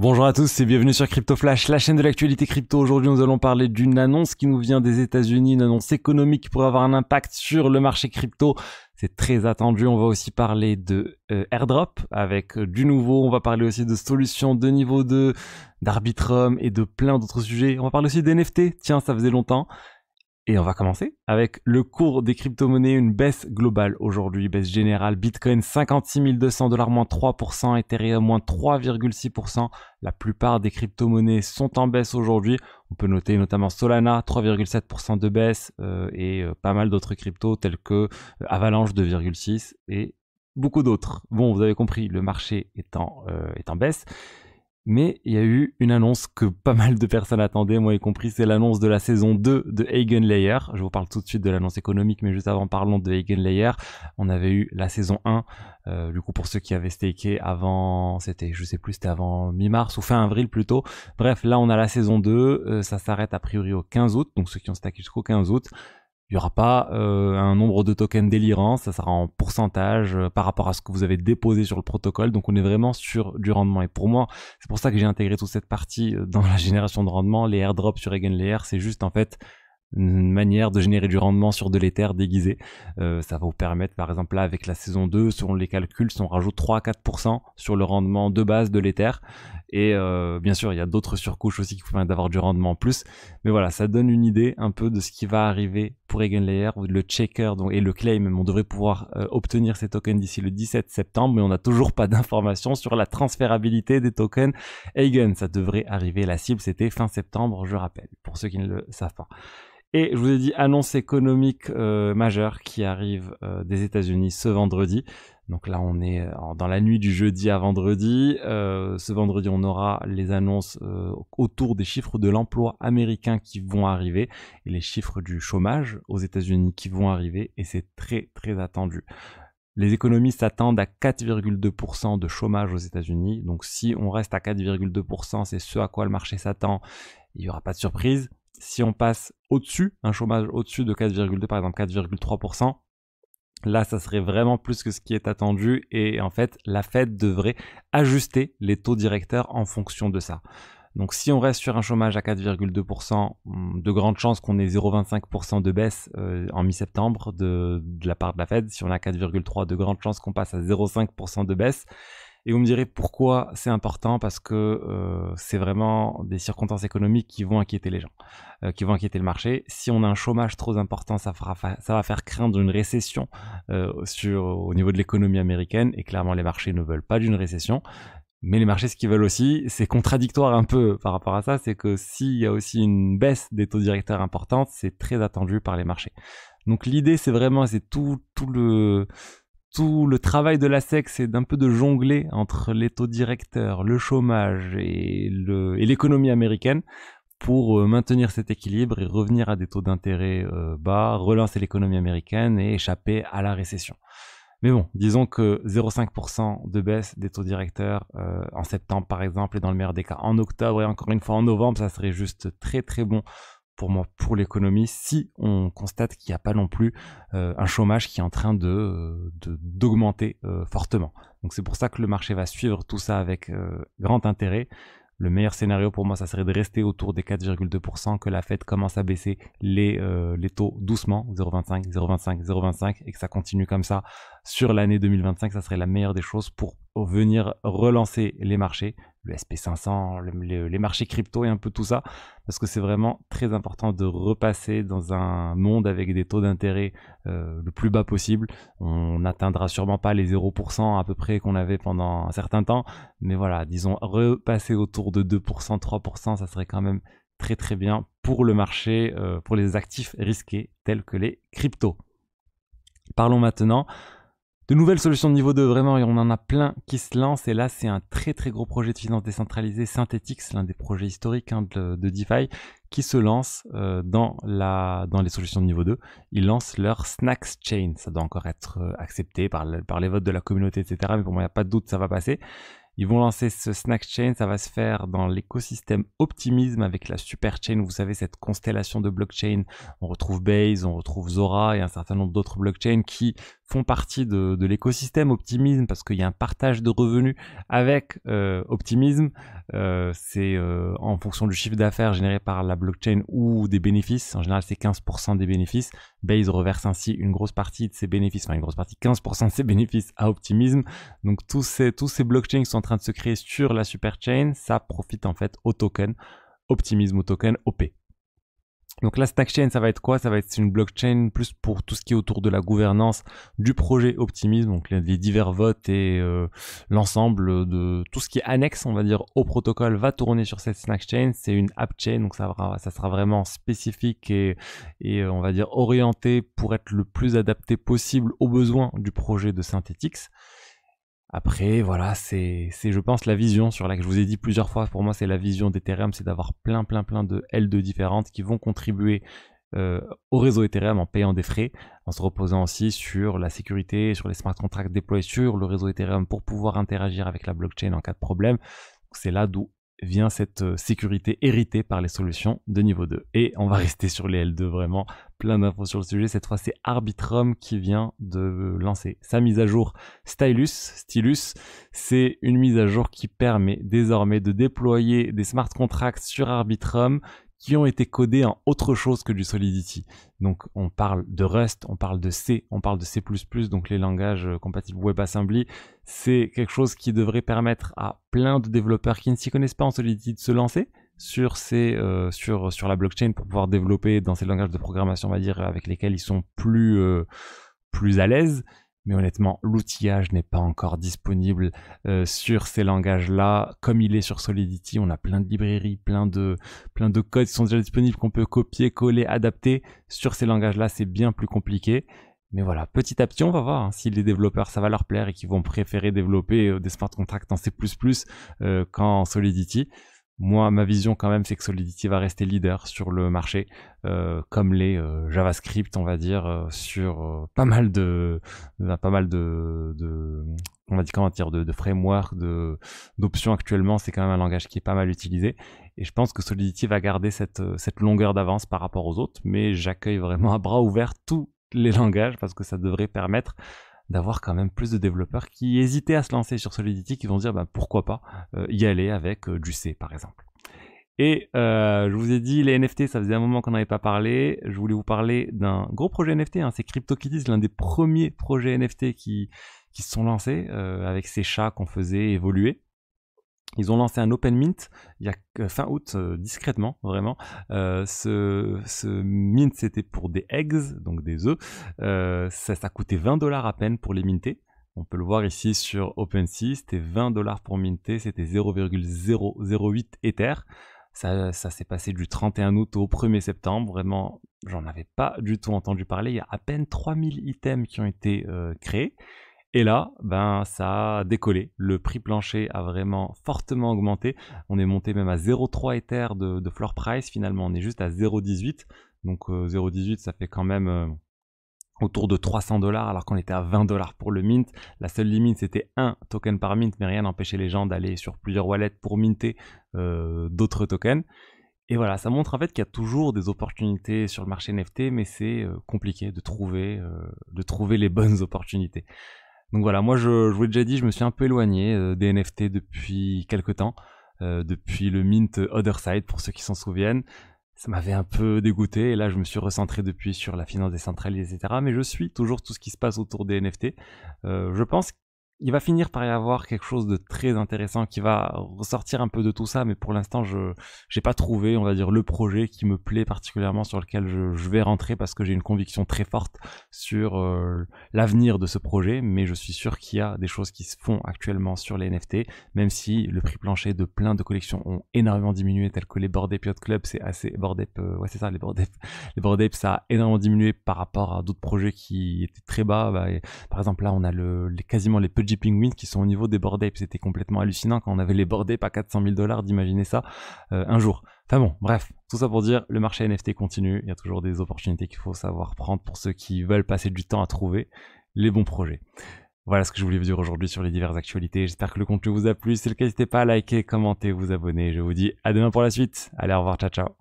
Bonjour à tous et bienvenue sur Crypto Flash, la chaîne de l'actualité crypto. Aujourd'hui, nous allons parler d'une annonce qui nous vient des États-Unis, une annonce économique qui pourrait avoir un impact sur le marché crypto. C'est très attendu. On va aussi parler de airdrop avec du nouveau. On va parler aussi de solutions de niveau 2, d'Arbitrum et de plein d'autres sujets. On va parler aussi d'NFT. Tiens, ça faisait longtemps. Et on va commencer avec le cours des crypto-monnaies, une baisse globale aujourd'hui, baisse générale. Bitcoin 56 200 $, moins 3%, Ethereum moins 3,6%. La plupart des crypto-monnaies sont en baisse aujourd'hui. On peut noter notamment Solana, 3,7% de baisse et pas mal d'autres cryptos tels que Avalanche 2,6% et beaucoup d'autres. Bon, vous avez compris, le marché est en baisse. Mais il y a eu une annonce que pas mal de personnes attendaient, moi y compris, c'est l'annonce de la saison 2 de Eigenlayer. Je vous parle tout de suite de l'annonce économique, mais juste avant, parlons de Eigenlayer. On avait eu la saison 1, du coup pour ceux qui avaient staké avant, c'était, je sais plus, c'était avant mi-mars ou fin avril plutôt. Bref, là on a la saison 2, ça s'arrête a priori au 15 août, donc ceux qui ont stacké jusqu'au 15 août. Il n'y aura pas un nombre de tokens délirant, ça sera en pourcentage par rapport à ce que vous avez déposé sur le protocole, donc on est vraiment sur du rendement. Et pour moi, c'est pour ça que j'ai intégré toute cette partie dans la génération de rendement. Les airdrops sur Eigenlayer, c'est juste en fait une manière de générer du rendement sur de l'Ether déguisé. Ça va vous permettre, par exemple là avec la saison 2, selon les calculs, si on rajoute 3 à 4% sur le rendement de base de l'Ether. Et bien sûr, il y a d'autres surcouches aussi qui permettent d'avoir du rendement en plus. Mais voilà, ça donne une idée un peu de ce qui va arriver pour Eigenlayer. Le checker et le claim, on devrait pouvoir obtenir ces tokens d'ici le 17 septembre, mais on n'a toujours pas d'informations sur la transférabilité des tokens Eigen. Ça devrait arriver, la cible c'était fin septembre, je rappelle, pour ceux qui ne le savent pas. Et je vous ai dit, annonce économique majeure qui arrive des États-Unis ce vendredi. Donc là, on est dans la nuit du jeudi à vendredi. Ce vendredi, on aura les annonces autour des chiffres de l'emploi américain qui vont arriver et les chiffres du chômage aux États-Unis qui vont arriver. Et c'est très, très attendu. Les économistes s'attendent à 4,2% de chômage aux États-Unis. Donc si on reste à 4,2%, c'est ce à quoi le marché s'attend. Il n'y aura pas de surprise. Si on passe au-dessus, un chômage au-dessus de 4,2, par exemple 4,3%, là, ça serait vraiment plus que ce qui est attendu. Et en fait, la Fed devrait ajuster les taux directeurs en fonction de ça. Donc si on reste sur un chômage à 4,2%, de grandes chances qu'on ait 0,25% de baisse en mi-septembre de la part de la Fed. Si on a 4,3%, de grandes chances qu'on passe à 0,5% de baisse. Et vous me direz pourquoi c'est important, parce que c'est vraiment des circonstances économiques qui vont inquiéter les gens, qui vont inquiéter le marché. Si on a un chômage trop important, ça va faire craindre une récession au niveau de l'économie américaine, et clairement les marchés ne veulent pas d'une récession. Mais les marchés, ce qu'ils veulent aussi, c'est contradictoire un peu par rapport à ça, c'est que s'il y a aussi une baisse des taux directeurs importante, c'est très attendu par les marchés. Donc l'idée, c'est vraiment, c'est tout le travail de la SEC, c'est d'un peu de jongler entre les taux directeurs, le chômage et l'économie américaine pour maintenir cet équilibre et revenir à des taux d'intérêt bas, relancer l'économie américaine et échapper à la récession. Mais bon, disons que 0,5% de baisse des taux directeurs en septembre par exemple, et dans le meilleur des cas en octobre et encore une fois en novembre, ça serait juste très très bon pour moi, pour l'économie, si on constate qu'il n'y a pas non plus un chômage qui est en train d'augmenter fortement. Donc c'est pour ça que le marché va suivre tout ça avec grand intérêt. Le meilleur scénario pour moi, ça serait de rester autour des 4,2%, que la Fed commence à baisser les taux doucement, 0,25, 0,25, 0,25, et que ça continue comme ça sur l'année 2025. Ça serait la meilleure des choses pour venir relancer les marchés, le SP500, les marchés crypto et un peu tout ça, parce que c'est vraiment très important de repasser dans un monde avec des taux d'intérêt le plus bas possible. On n'atteindra sûrement pas les 0% à peu près qu'on avait pendant un certain temps, mais voilà, disons repasser autour de 2%, 3%, ça serait quand même très très bien pour le marché, pour les actifs risqués tels que les cryptos. Parlons maintenant de nouvelles solutions de niveau 2, vraiment, et on en a plein qui se lancent. Et là, c'est un très très gros projet de finance décentralisée, Synthetix, l'un des projets historiques de DeFi, qui se lance dans les solutions de niveau 2. Ils lancent leur Snax Chain. Ça doit encore être accepté par les votes de la communauté, etc. Mais pour moi, il n'y a pas de doute, ça va passer. Ils vont lancer ce Snax Chain, ça va se faire dans l'écosystème Optimism avec la Superchain, vous savez, cette constellation de blockchain. On retrouve Base, on retrouve Zora et un certain nombre d'autres blockchains qui font partie de l'écosystème Optimism parce qu'il y a un partage de revenus avec Optimism. C'est en fonction du chiffre d'affaires généré par la blockchain ou des bénéfices. En général, c'est 15% des bénéfices. Base reverse ainsi une grosse partie de ses bénéfices, enfin une grosse partie, 15% de ses bénéfices à Optimism. Donc tous ces blockchains qui sont en train de se créer sur la superchain, ça profite en fait au token Optimism, au token OP. Donc la Stackchain, ça va être quoi? Ça va être une blockchain plus pour tout ce qui est autour de la gouvernance du projet Optimism, donc les divers votes et l'ensemble de tout ce qui est annexe, on va dire, au protocole va tourner sur cette Stackchain. C'est une AppChain, donc ça sera vraiment spécifique et on va dire orienté pour être le plus adapté possible aux besoins du projet de Synthetix. Après, voilà, c'est, je pense, la vision sur laquelle je vous ai dit plusieurs fois, pour moi, c'est la vision d'Ethereum, c'est d'avoir plein de L2 différentes qui vont contribuer au réseau Ethereum en payant des frais, en se reposant aussi sur la sécurité, sur les smart contracts déployés sur le réseau Ethereum pour pouvoir interagir avec la blockchain en cas de problème. C'est là d'où vient cette sécurité héritée par les solutions de niveau 2. Et on va rester sur les L2, vraiment plein d'infos sur le sujet. Cette fois, c'est Arbitrum qui vient de lancer sa mise à jour Stylus. C'est une mise à jour qui permet désormais de déployer des smart contracts sur Arbitrum qui ont été codés en autre chose que du Solidity. Donc on parle de Rust, on parle de C, on parle de C++, donc les langages compatibles WebAssembly. C'est quelque chose qui devrait permettre à plein de développeurs qui ne s'y connaissent pas en Solidity de se lancer sur la blockchain pour pouvoir développer dans ces langages de programmation, on va dire, avec lesquels ils sont plus à l'aise. Mais honnêtement, l'outillage n'est pas encore disponible sur ces langages-là. Comme il est sur Solidity, on a plein de librairies, plein de codes qui sont déjà disponibles qu'on peut copier, coller, adapter. Sur ces langages-là, c'est bien plus compliqué. Mais voilà, petit à petit, on va voir si les développeurs, ça va leur plaire et qu'ils vont préférer développer des smart contracts en C++ qu'en Solidity. Moi, ma vision quand même, c'est que Solidity va rester leader sur le marché, comme les JavaScript, on va dire, sur pas mal de frameworks, d'options actuellement. C'est quand même un langage qui est pas mal utilisé. Et je pense que Solidity va garder cette longueur d'avance par rapport aux autres. Mais j'accueille vraiment à bras ouverts tous les langages parce que ça devrait permettre d'avoir quand même plus de développeurs qui hésitaient à se lancer sur Solidity, qui vont dire pourquoi pas y aller avec du C par exemple. Et je vous ai dit, les NFT, ça faisait un moment qu'on n'avait pas parlé. Je voulais vous parler d'un gros projet NFT, c'est CryptoKitties, l'un des premiers projets NFT qui se sont lancés avec ces chats qu'on faisait évoluer. Ils ont lancé un open mint il y a fin août, discrètement, vraiment. Ce mint, c'était pour des eggs, donc des œufs. Ça coûtait $20 à peine pour les minter. On peut le voir ici sur OpenSea, c'était $20 pour minter, c'était 0,008 Ether. Ça s'est passé du 31 août au 1er septembre. Vraiment, j'en avais pas du tout entendu parler. Il y a à peine 3000 items qui ont été créés. Et là, ça a décollé. Le prix plancher a vraiment fortement augmenté. On est monté même à 0,3 Ether de floor price. Finalement, on est juste à 0,18. Donc 0,18, ça fait quand même autour de $300 alors qu'on était à $20 pour le mint. La seule limite, c'était un token par mint, mais rien n'empêchait les gens d'aller sur plusieurs wallets pour minter d'autres tokens. Et voilà, ça montre en fait qu'il y a toujours des opportunités sur le marché NFT, mais c'est compliqué de trouver les bonnes opportunités. Donc voilà, moi je vous l'ai déjà dit, je me suis un peu éloigné des NFT depuis quelques temps, depuis le mint Otherside pour ceux qui s'en souviennent. Ça m'avait un peu dégoûté et là je me suis recentré depuis sur la finance décentralisée, etc. Mais je suis toujours tout ce qui se passe autour des NFT. Je pense qu'il va finir par y avoir quelque chose de très intéressant qui va ressortir un peu de tout ça, mais pour l'instant je n'ai pas trouvé, on va dire, le projet qui me plaît particulièrement, sur lequel je vais rentrer parce que j'ai une conviction très forte sur l'avenir de ce projet, mais je suis sûr qu'il y a des choses qui se font actuellement sur les NFT, même si le prix plancher de plein de collections ont énormément diminué, tels que les Bored Ape Yacht Club, c'est assez Bored Ape, ouais c'est ça, les Bored Ape, ça a énormément diminué par rapport à d'autres projets qui étaient très bas. Par exemple là on a quasiment les Pudgy Penguins qui sont au niveau des Bored Ape. C'était complètement hallucinant quand on avait les Bored Ape à $400 000 d'imaginer ça un jour. Enfin bon, bref, tout ça pour dire, le marché NFT continue, il y a toujours des opportunités qu'il faut savoir prendre pour ceux qui veulent passer du temps à trouver les bons projets. Voilà ce que je voulais vous dire aujourd'hui sur les diverses actualités. J'espère que le contenu vous a plu. Si c'est le cas, n'hésitez pas à liker, commenter, vous abonner. Je vous dis à demain pour la suite. Allez, au revoir, ciao ciao.